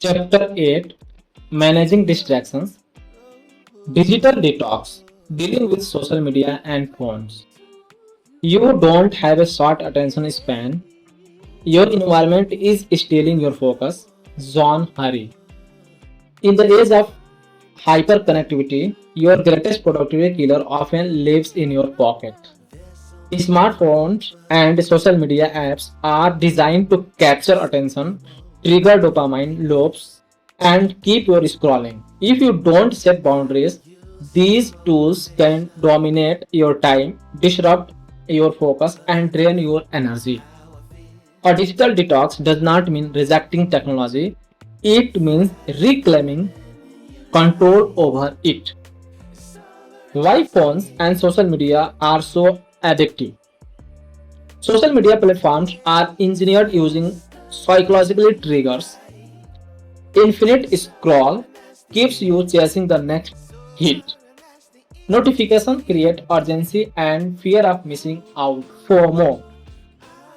Chapter 8, Managing Distractions, Digital Detox, Dealing with Social Media and Phones. You don't have a short attention span. Your environment is stealing your focus. John Hurry. In the age of hyperconnectivity, your greatest productivity killer often lives in your pocket. Smartphones and social media apps are designed to capture attention, trigger dopamine loops, and keep you scrolling. If you don't set boundaries, these tools can dominate your time, disrupt your focus, and drain your energy. A digital detox does not mean rejecting technology, it means reclaiming control over it. Why phones and social media are so addictive? Social media platforms are engineered using psychological triggers. Infinite scroll keeps you chasing the next hit. Notifications create urgency and fear of missing out. FOMO.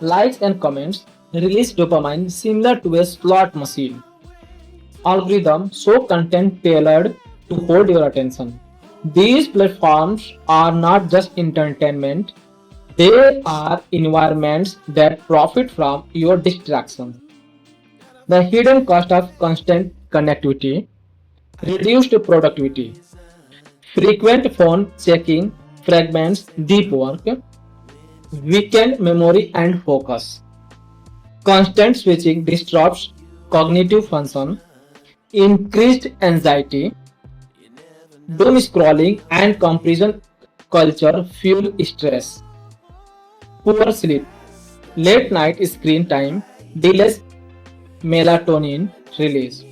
Likes and comments release dopamine similar to a slot machine. Algorithm show content tailored to hold your attention. These platforms are not just entertainment, they are environments that profit from your distractions. The hidden cost of constant connectivity, reduced productivity, frequent phone checking fragments deep work, weakened memory and focus. Constant switching disrupts cognitive function, increased anxiety, doom scrolling and comparison culture fuel stress. Poor sleep, late night screen time delays melatonin release.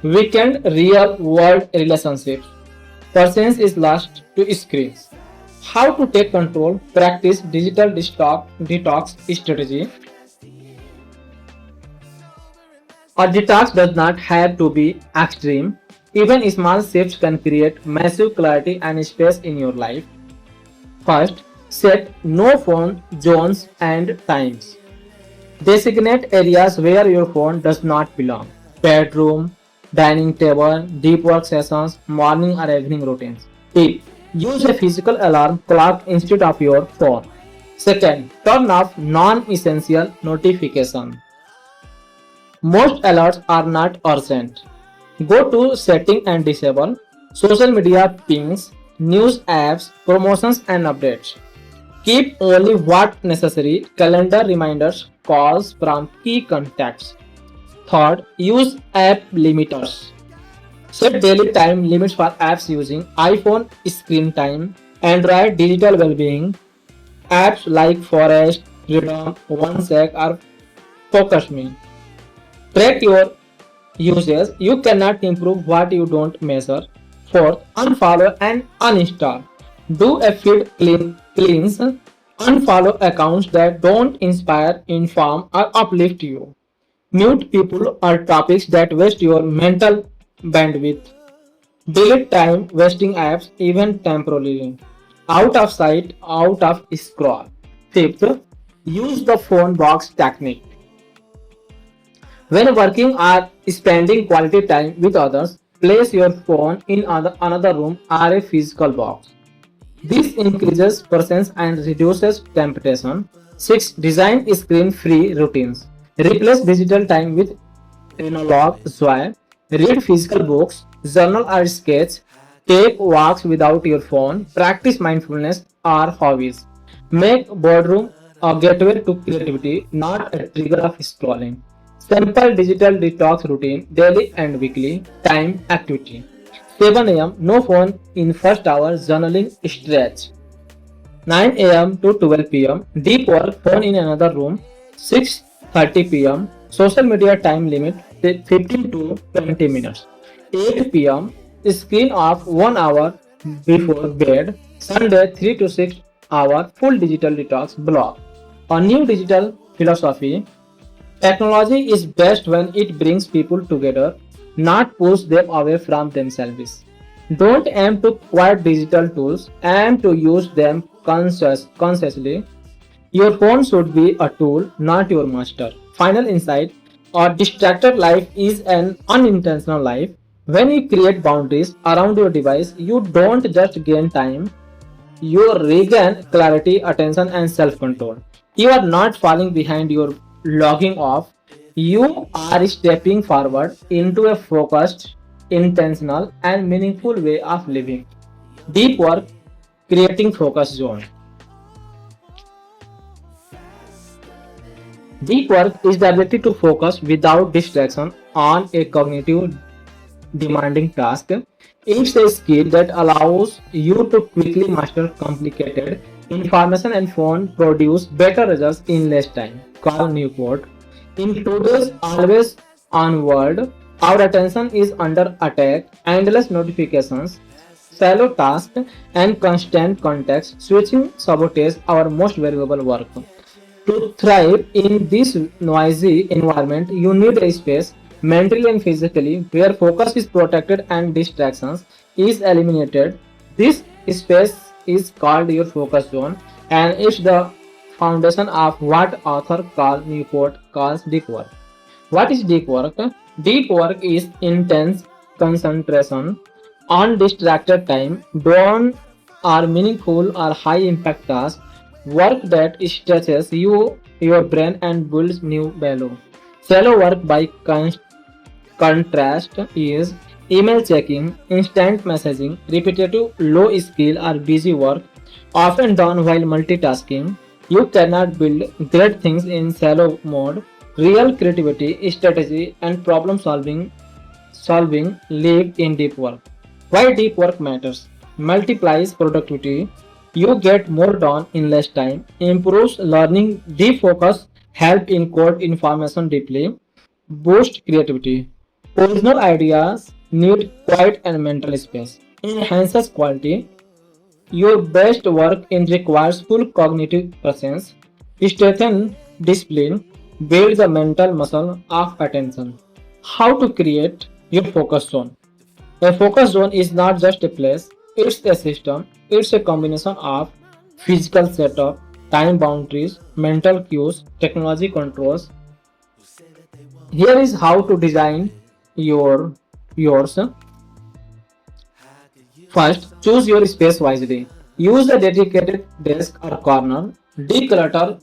Weakened real world relationships. Presence is lost to screens. How to take control, practice digital detox strategy. A detox does not have to be extreme. Even small shifts can create massive clarity and space in your life. First, set no phone zones and times. Designate areas where your phone does not belong. Bedroom, dining table, deep work sessions, morning or evening routines. Tip. Use a physical alarm clock instead of your phone. Second, turn off non-essential notifications. Most alerts are not urgent. Go to setting and disable social media pings, news apps, promotions and updates. Keep only what necessary, calendar reminders, calls from key contacts. Third, use app limiters. Set daily time limits for apps using iPhone screen time, Android digital well-being, apps like Forest, Freedom, OneSec or FocusMe. Track your uses. You cannot improve what you don't measure. Fourth, unfollow and uninstall. Do a feed cleanse. Unfollow accounts that don't inspire, inform, or uplift you. Mute people or topics that waste your mental bandwidth. Delete time wasting apps even temporarily. Out of sight, out of scroll. Fifth, use the phone box technique. When working or spending quality time with others, place your phone in another room or a physical box. This increases presence and reduces temptation. 6. Design screen-free routines. Replace digital time with analog joy. Read physical books, journal or sketch. Take walks without your phone. Practice mindfulness or hobbies. Make boardroom a gateway to creativity, not a trigger of scrolling. Simple digital detox routine, daily and weekly. Time activity. 7 a.m. No phone in first hour journaling stretch. 9 a.m. to 12 p.m. Deep work phone in another room. 6:30 p.m. Social media time limit 15 to 20 minutes. 8 p.m. Screen off 1 hour before bed. Sunday 3 to 6 hour full digital detox block. A new digital philosophy. Technology is best when it brings people together, not push them away from themselves. Don't aim to quiet digital tools, aim to use them consciously. Your phone should be a tool, not your master. Final insight. or distracted life is an unintentional life. When you create boundaries around your device, you don't just gain time, you regain clarity, attention, and self control. You are not falling behind, you're logging off. You are stepping forward into a focused, intentional, and meaningful way of living. Deep work, creating focus zone. Deep work is the ability to focus without distraction on a cognitive demanding task. It's a skill that allows you to quickly master complicated information and phone produce better results in less time. Carl Newport. In today's always on world, our attention is under attack, endless notifications, shallow tasks, and constant context switching sabotage our most valuable work. To thrive in this noisy environment, you need a space, mentally and physically, where focus is protected and distractions is eliminated. This space is called your focus zone, and it's the foundation of what author Carl Newport calls deep work. What is deep work? Deep work is intense concentration on distracted time, drawn or meaningful or high impact tasks, work that stretches your brain and builds new value. Shallow work by contrast is email checking, instant messaging, repetitive low skill or busy work, often done while multitasking. You cannot build great things in shallow mode. Real creativity, strategy, and problem solving live in deep work. Why deep work matters? Multiplies productivity. You get more done in less time. Improves learning. Deep focus help encode information deeply. Boost creativity. Original ideas need quiet and mental space. Enhances quality. Your best work in requires full cognitive presence. Strengthen discipline. Build the mental muscle of attention. How to create your focus zone? A focus zone is not just a place, it's a system. It's a combination of physical setup, time boundaries, mental cues, technology controls. Here is how to design yours. First, choose your space wisely. Use a dedicated desk or corner. Declutter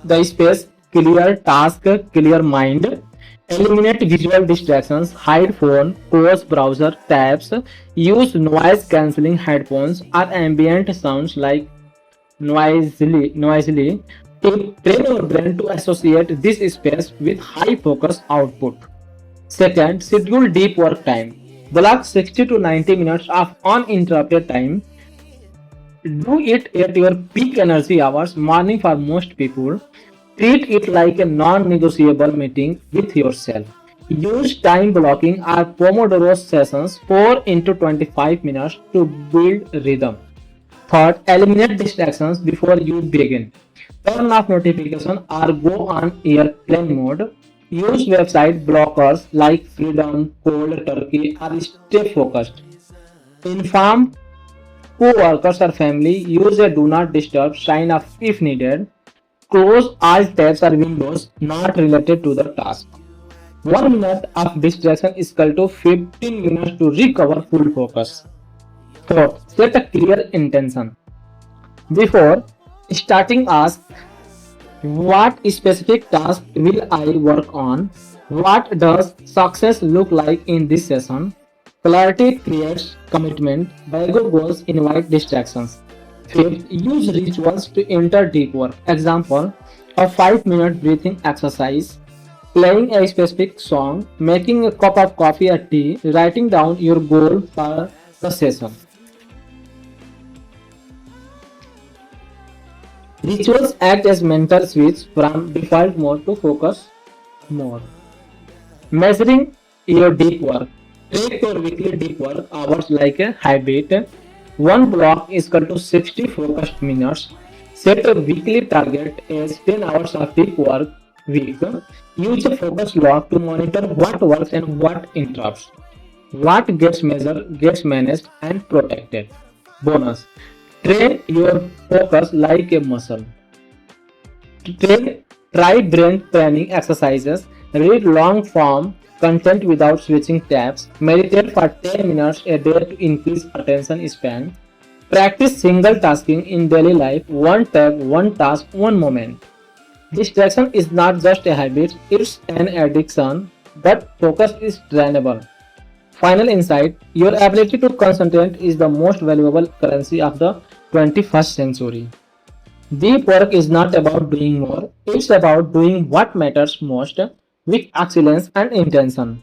the space, clear task, clear mind. Eliminate visual distractions, hide phone, close browser tabs, use noise cancelling headphones or ambient sounds like noisily to train your brain to associate this space with high focus output. Second, schedule deep work time. Block 60 to 90 minutes of uninterrupted time. Do it at your peak energy hours, morning for most people. Treat it like a non negotiable meeting with yourself. Use time blocking or Pomodoro sessions 4 into 25 minutes to build rhythm. Third, eliminate distractions before you begin. Turn off notifications or go on airplane mode. Use website blockers like Freedom, Cold Turkey, or stay focused. Inform co-workers or family. Use a do not disturb sign off if needed. Close all tabs or windows not related to the task. 1 minute of distraction is equal to 15 minutes to recover full focus. Fourth, set a clear intention. Before starting, ask what specific task will I work on? What does success look like in this session? Clarity creates commitment. Vague goals invite distractions. Fifth, use rituals to enter deep work. Example, a 5 minute breathing exercise, playing a specific song, making a cup of coffee or tea, writing down your goal for the session. Rituals act as mental switch from default mode to focus mode. Measuring your deep work. Track your weekly deep work hours like a habit. One block is equal to 60 focused minutes. Set a weekly target as 10 hours of deep work week. Use a focus log to monitor what works and what interrupts. What gets measured, gets managed and protected. Bonus. Train your focus like a muscle. Train, try brain training exercises Read long form content without switching tabs. Meditate for 10 minutes a day to increase attention span. Practice single tasking in daily life, one tab, one task, one moment. Distraction is not just a habit, it's an addiction, but focus is trainable. Final insight: your ability to concentrate is the most valuable currency of the 21st century. Deep work is not about doing more, it's about doing what matters most with excellence and intention.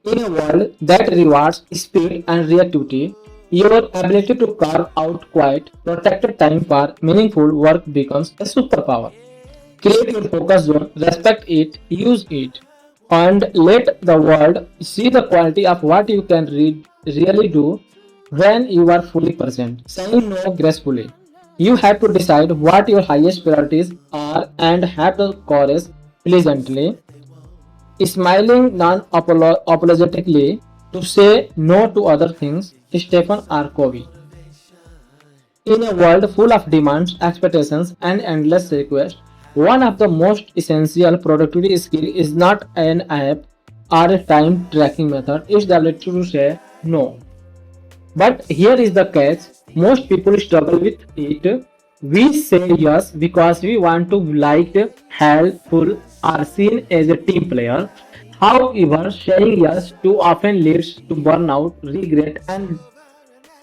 In a world that rewards speed and reactivity, your ability to carve out quiet, protected time for meaningful work becomes a superpower. Create your focus zone, respect it, use it, and let the world see the quality of what you can really do when you are fully present. Saying no gracefully. You have to decide what your highest priorities are and have the courage pleasantly, smiling non-apologetically to say no to other things. Stephen R. Covey. In a world full of demands, expectations, and endless requests, one of the most essential productivity skills is not an app or a time tracking method, it's the ability to say no. But here is the catch: most people struggle with it. We say yes because we want to be liked, helpful, or seen as a team player. However, saying yes too often leads to burnout, regret, and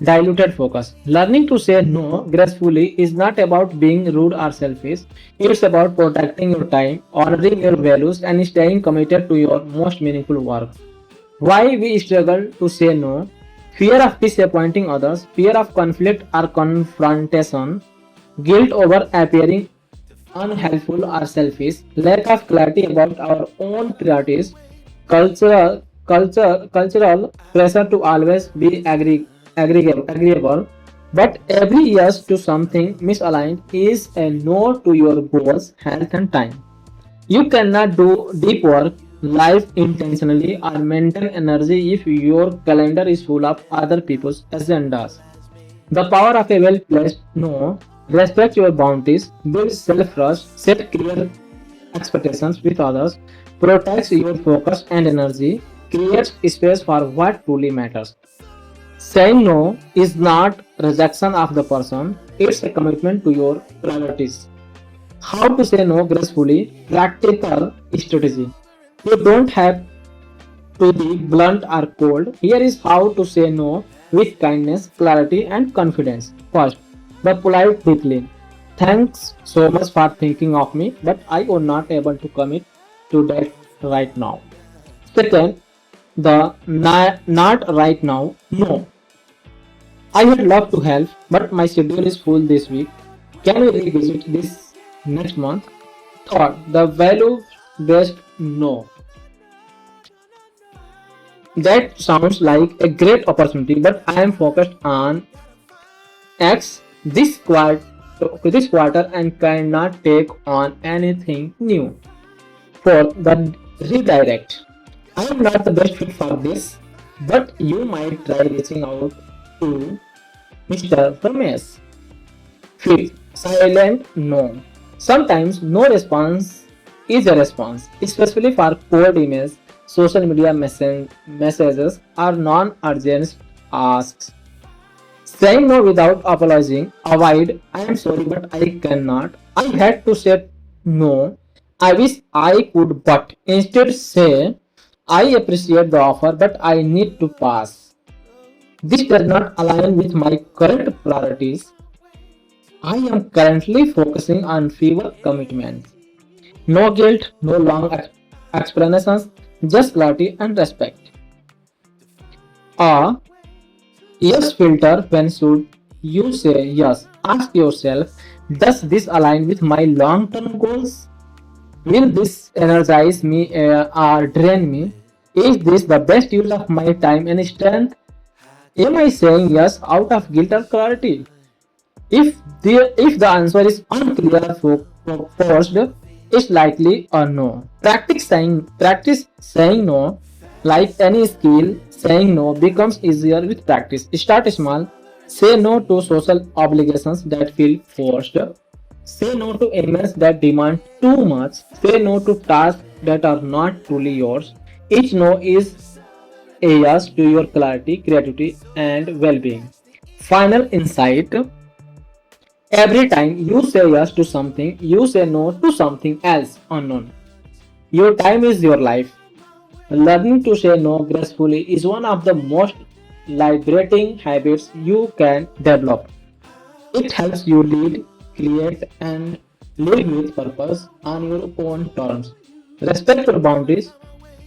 diluted focus. Learning to say no gracefully is not about being rude or selfish. It's about protecting your time, honoring your values, and staying committed to your most meaningful work. Why we struggle to say no: fear of disappointing others, fear of conflict or confrontation, guilt over appearing unhelpful or selfish, lack of clarity about our own priorities, cultural pressure to always be agreeable. But every yes to something misaligned is a no to your goals, health, and time. You cannot do deep work, life intentionally, or maintain energy if your calendar is full of other people's agendas. The power of a well placed no: respect your boundaries, build self trust, set clear expectations with others, protects your focus and energy, creates space for what truly matters. Saying no is not rejection of the person, it's a commitment to your priorities. How to say no gracefully? Practical strategy. You don't have to be blunt or cold. Here is how to say no with kindness, clarity, and confidence. First, the polite decline. Thanks so much for thinking of me, but I am not able to commit to that right now. Second, the not right now. No. I would love to help, but my schedule is full this week. Can we revisit this next month? Third, the value based no. That sounds like a great opportunity, but I am focused on X this quarter and cannot take on anything new. Fourth, the redirect. I am not the best fit for this, but you might try reaching out to Mr. Ramesh. Fifth, silent no. Sometimes no response is a response, especially for cold emails, social media messages, or non-urgent asks. Saying no without apologizing, avoid I am sorry but I cannot. I had to say no. I wish I could, but instead say I appreciate the offer but I need to pass. This does not align with my current priorities. I am currently focusing on fewer commitments. No guilt, no long explanations, just clarity and respect. A yes filter: when should you say yes? Ask yourself, does this align with my long term goals? Will this energize me or drain me? Is this the best use of my time and strength? Am I saying yes out of guilt or clarity? If the answer is unclear or forced, it's likely a no. Practice saying no. Like any skill, saying no becomes easier with practice. Start small. Say no to social obligations that feel forced. Say no to emails that demand too much. Say no to tasks that are not truly yours. Each no is a yes to your clarity, creativity, and well being. Final insight: every time you say yes to something, you say no to something else unknown. Your time is your life. Learning to say no gracefully is one of the most liberating habits you can develop. It helps you lead, create, and live with purpose on your own terms. Respect your boundaries,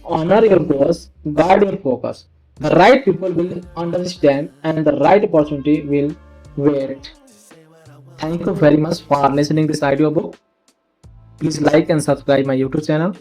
honor your goals, guard your focus. The right people will understand, and the right opportunity will wait. Thank you very much for listening this audiobook. Please like and subscribe my YouTube channel.